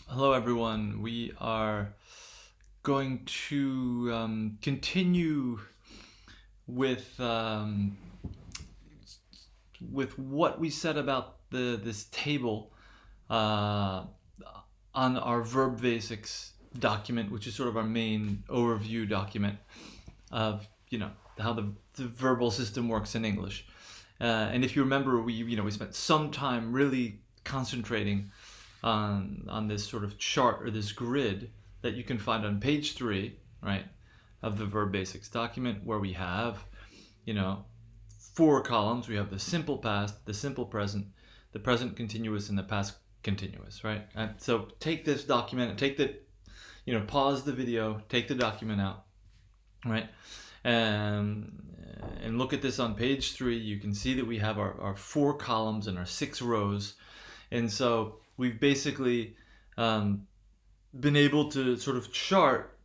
Hello, everyone. We are going to continue with what we said about this table uh, on our verb basics document, which is sort of our main overview document of how the verbal system works in English. And if you remember, we spent some time really concentrating on this sort of chart or this grid that you can find on page 3, right, of the verb basics document, where we have, you know, 4 columns. We have the simple past, the simple present, the present continuous, and the past continuous, right? And so take this document and pause the video, take the document out, right? And look at this on page 3. You can see that we have our 4 columns and our 6 rows. And so we've basically been able to sort of chart,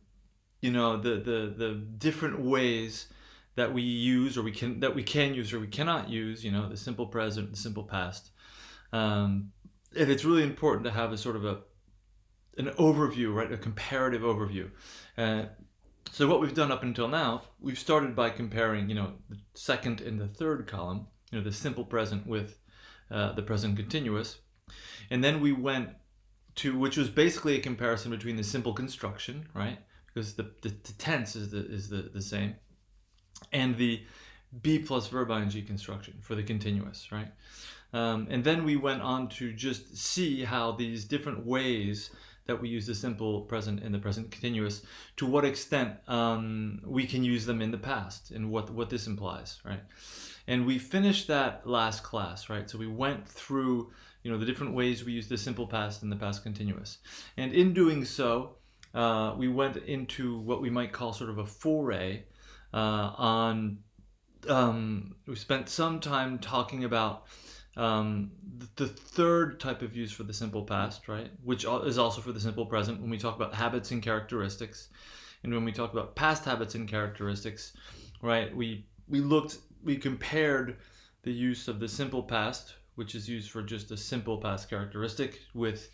the different ways that we use or we can use or we cannot use, the simple present, the simple past. And it's really important to have a sort of an overview, right? A comparative overview. So what we've done up until now, we've started by comparing, the second and the third column, the simple present with the present continuous. And then we went to, which was basically a comparison between the simple construction, right? Because the tense is the same, and the be plus verb ing construction for the continuous, right? And then we went on to just see how these different ways that we use the simple present and the present continuous, to what extent we can use them in the past, and what this implies, right? And we finished that last class, right? So we went through, the different ways we use the simple past and the past continuous. And in doing so, we went into what we might call sort of a foray on. We spent some time talking about the third type of use for the simple past, right? Which is also for the simple present when we talk about habits and characteristics. And when we talk about past habits and characteristics, right, we compared the use of the simple past, which is used for just a simple past characteristic, with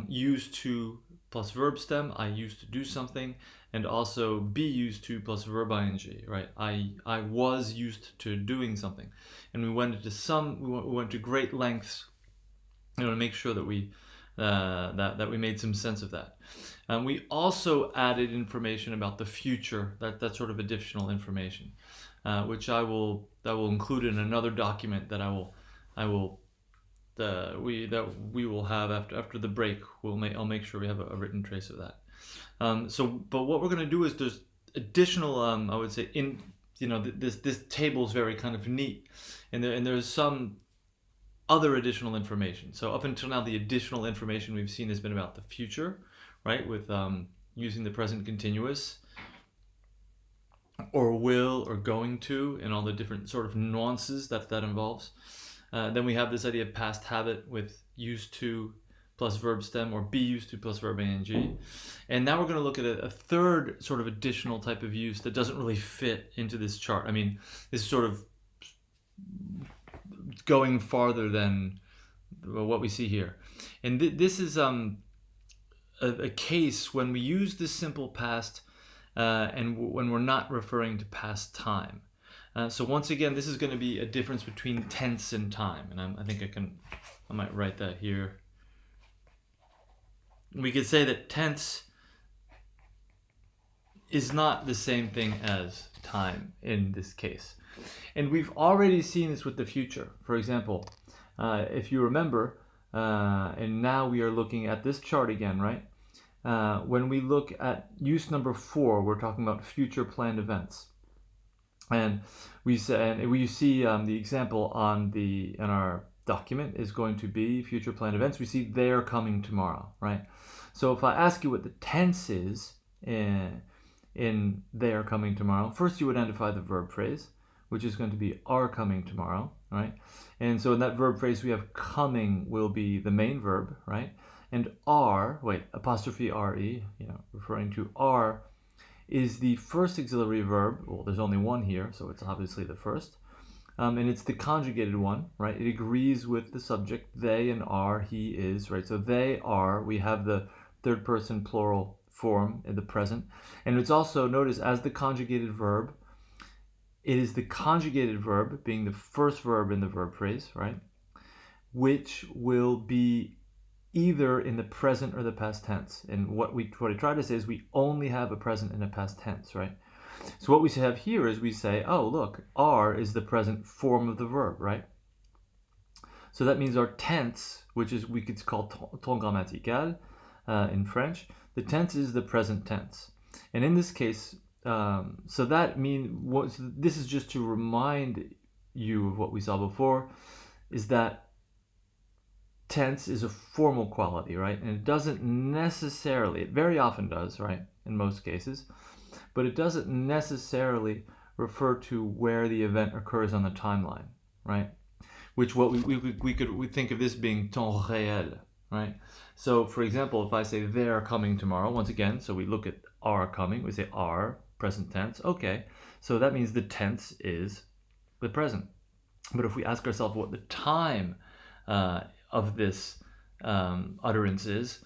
used to plus verb stem, I used to do something, and also be used to plus verb ing, right? I was used to doing something. And we went to great lengths, to make sure that we made some sense of that. We also added information about the future, that sort of additional information, which I will include in another document that we will have after the break. I'll make sure we have a written trace of that. But what we're going to do is there's additional, I would say, this table is very kind of neat, and there's some other additional information. So up until now, the additional information we've seen has been about the future, right? With using the present continuous, or will, or going to, and all the different sort of nuances that involves. Then we have this idea of past habit with used to plus verb stem, or be used to plus verb ing. And now we're going to look at a third sort of additional type of use that doesn't really fit into this chart. I mean, this is sort of going farther than what we see here. And this is a case when we use this simple past and when we're not referring to past time. So once again, this is going to be a difference between tense and time. And I think I might write that here. We could say that tense is not the same thing as time in this case. And we've already seen this with the future. For example, if you remember, and now we are looking at this chart again, right? When we look at use number 4, we're talking about future planned events. And we see the example in our document is going to be future planned events. We see they're coming tomorrow, right? So if I ask you what the tense is in they're coming tomorrow, first you identify the verb phrase, which is going to be are coming tomorrow, right? And so in that verb phrase, we have coming will be the main verb, right? And apostrophe re, referring to are, is the first auxiliary verb. Well, there's only one here, so it's obviously the first. and it's the conjugated one, right? It agrees with the subject, they and are, he is, right? So they are, we have the third person plural form in the present. And it's also, notice, as the conjugated verb, it is the conjugated verb, being the first verb in the verb phrase, right? Which will be either in the present or the past tense. And what I try to say is we only have a present and a past tense, right? So what we have here is we say, oh, look, are is the present form of the verb, right? So that means our tense, which is we could call temps grammatical in French, the tense is the present tense. And in this case, so that means, this is just to remind you of what we saw before, is that tense is a formal quality, right? And it doesn't necessarily, it very often does, right, in most cases, but it doesn't necessarily refer to where the event occurs on the timeline, right? Which what we think of this being temps réel, right? So for example, if I say they are coming tomorrow, once again, so we look at are coming, we say are, present tense, okay. So that means the tense is the present. But if we ask ourselves what the time of this utterance is,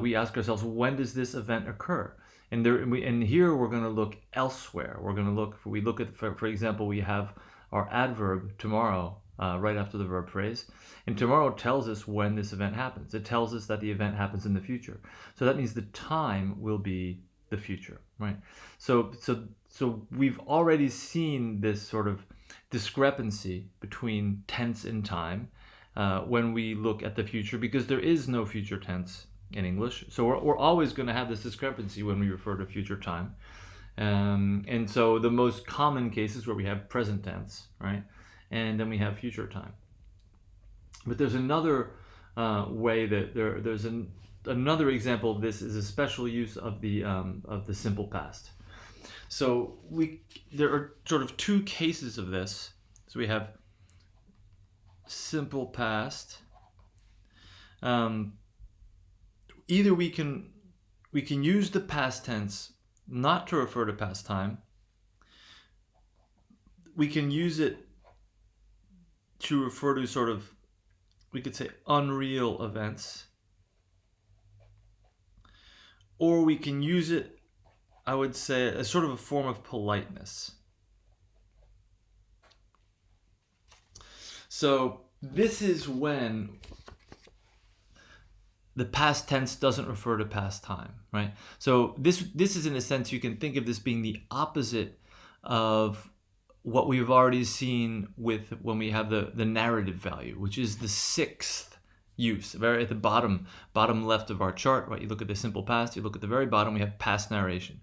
we ask ourselves, when does this event occur? And here we're going to look elsewhere. We're going to look, we look at, for example, we have our adverb tomorrow right after the verb phrase. And tomorrow tells us when this event happens. It tells us that the event happens in the future. So that means the time will be the future, right? So we've already seen this sort of discrepancy between tense and time when we look at the future, because there is no future tense in English. So we're always going to have this discrepancy when we refer to future time. And so the most common cases where we have present tense, right? And then we have future time. But there's another way that there's another example of this is a special use of the simple past. So there are sort of two cases of this. So we have simple past. Either we can use the past tense not to refer to past time. We can use it to refer to sort of, we could say, unreal events. Or we can use it, I would say, as sort of a form of politeness. So this is when the past tense doesn't refer to past time, right? So this is, in a sense, you can think of this being the opposite of what we've already seen with when we have the narrative value, which is the sixth use, very at the bottom left of our chart, right? You look at the simple past, you look at the very bottom, we have past narration.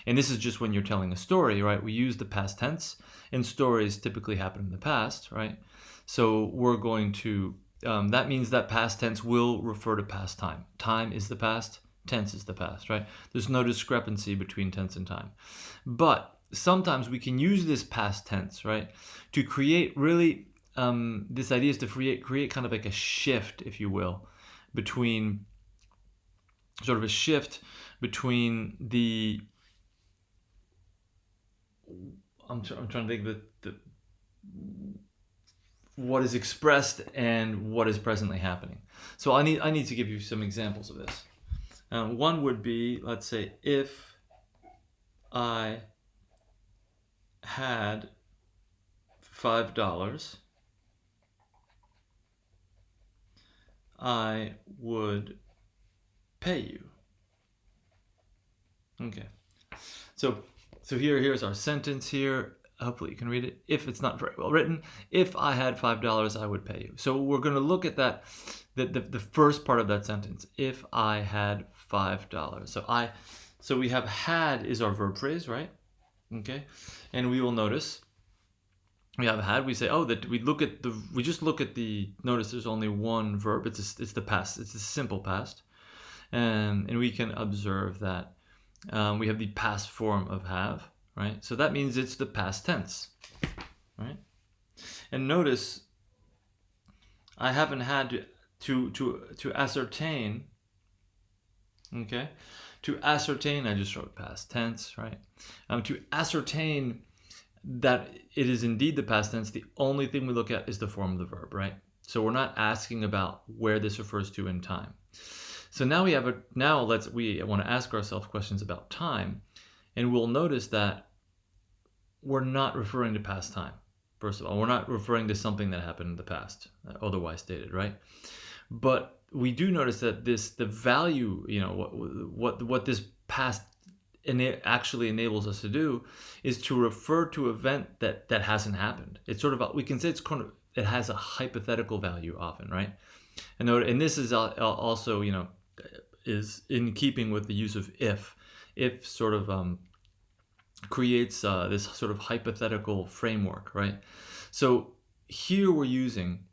And this is just when you're telling a story, right? We use the past tense, and stories typically happen in the past, right? So we're going to, that means that past tense will refer to past time. Time is the past, tense is the past, right? There's no discrepancy between tense and time. But sometimes we can use this past tense, right, to create really, this idea is to create kind of like a shift, if you will, between, sort of a shift between the, I'm trying to think of the what is expressed and what is presently happening. So I need to give you some examples of this. One would be, let's say, if I had $5, I would pay you. Okay. So here's our sentence here. Hopefully you can read it. If it's not very well written, if I had $5, I would pay you. So we're going to look at that, the first part of that sentence. If I had $5. So we have had is our verb phrase, right? Okay. And we will notice we have had, we say, oh, that we just look at the, notice there's only one verb. It's the past. It's a simple past. And we can observe that we have the past form of have, right? So that means it's the past tense, right? And notice I haven't had to ascertain, okay? To ascertain, I just wrote past tense, right? To ascertain that it is indeed the past tense, the only thing we look at is the form of the verb, right? So we're not asking about where this refers to in time. So now we want to ask ourselves questions about time, and we'll notice that we're not referring to past time. First of all, we're not referring to something that happened in the past, otherwise stated, right? But we do notice that the value, what this past actually enables us to do is to refer to an event that hasn't happened. It's sort of, we can say it has a hypothetical value often, right? And this is also, is in keeping with the use of if. If sort of creates this sort of hypothetical framework, right? So here we're using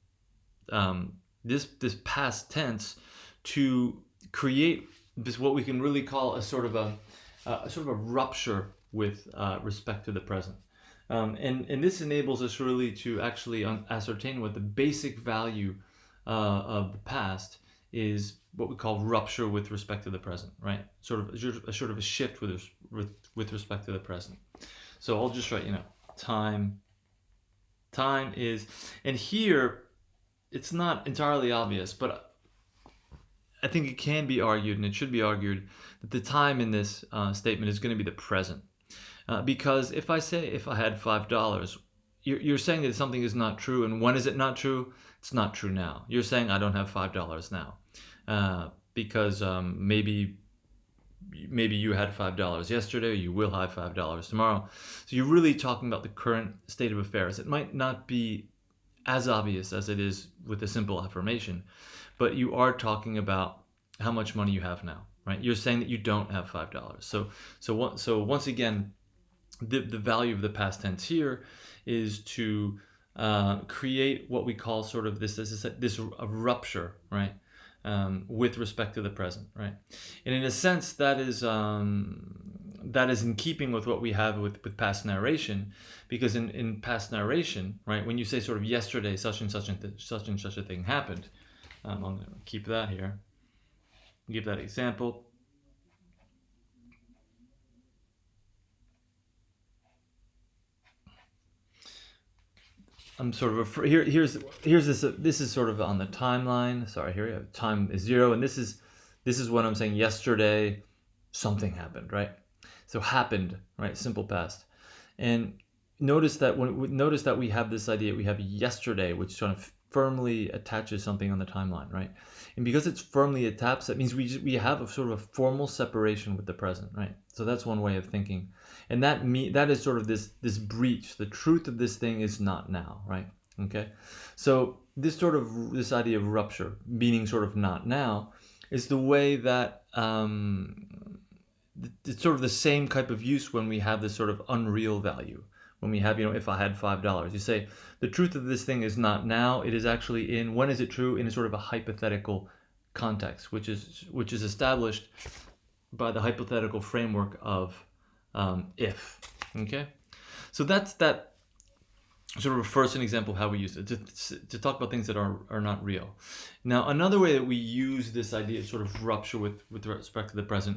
this past tense to create this, what we can really call a sort of a rupture with respect to the present. And this enables us really to actually ascertain what the basic value of the past is, what we call rupture with respect to the present, right? Sort of a shift with respect to the present. So I'll just write, time is, and here it's not entirely obvious, but I think it can be argued, and it should be argued, that the time in this statement is going to be the present. Because if I had $5, you're saying that something is not true, and when is it not true? It's not true now. You're saying I don't have $5 now, because maybe you had $5 yesterday, you will have $5 tomorrow. So you're really talking about the current state of affairs. It might not be as obvious as it is with a simple affirmation, but you are talking about how much money you have now, right? You're saying that you don't have $5. So once again, the value of the past tense here is to create what we call sort of this rupture, right? With respect to the present, right? And in a sense, that is in keeping with what we have with past narration, because in past narration, right, when you say sort of yesterday such and such a thing happened, I'm going to keep that here, give that example. I'm sort of here's this is sort of on the timeline. Sorry, here we have time is 0, and this is when I'm saying yesterday something happened, right? So happened, right? Simple past. And notice that we have this idea, we have yesterday, which sort of firmly attaches something on the timeline, right? And because it's firmly attached, that means we have a sort of a formal separation with the present, right? So that's one way of thinking. And that is sort of this breach. The truth of this thing is not now, right? Okay. So this idea of rupture, meaning sort of not now, is the way that it's sort of the same type of use when we have this sort of unreal value. When we have, if I had $5, you say the truth of this thing is not now. It is actually in, when is it true? In a sort of a hypothetical context, which is established by the hypothetical framework of if. Okay, so that's that sort of first an example of how we use it to talk about things that are not real. Now, another way that we use this idea of sort of rupture with respect to the present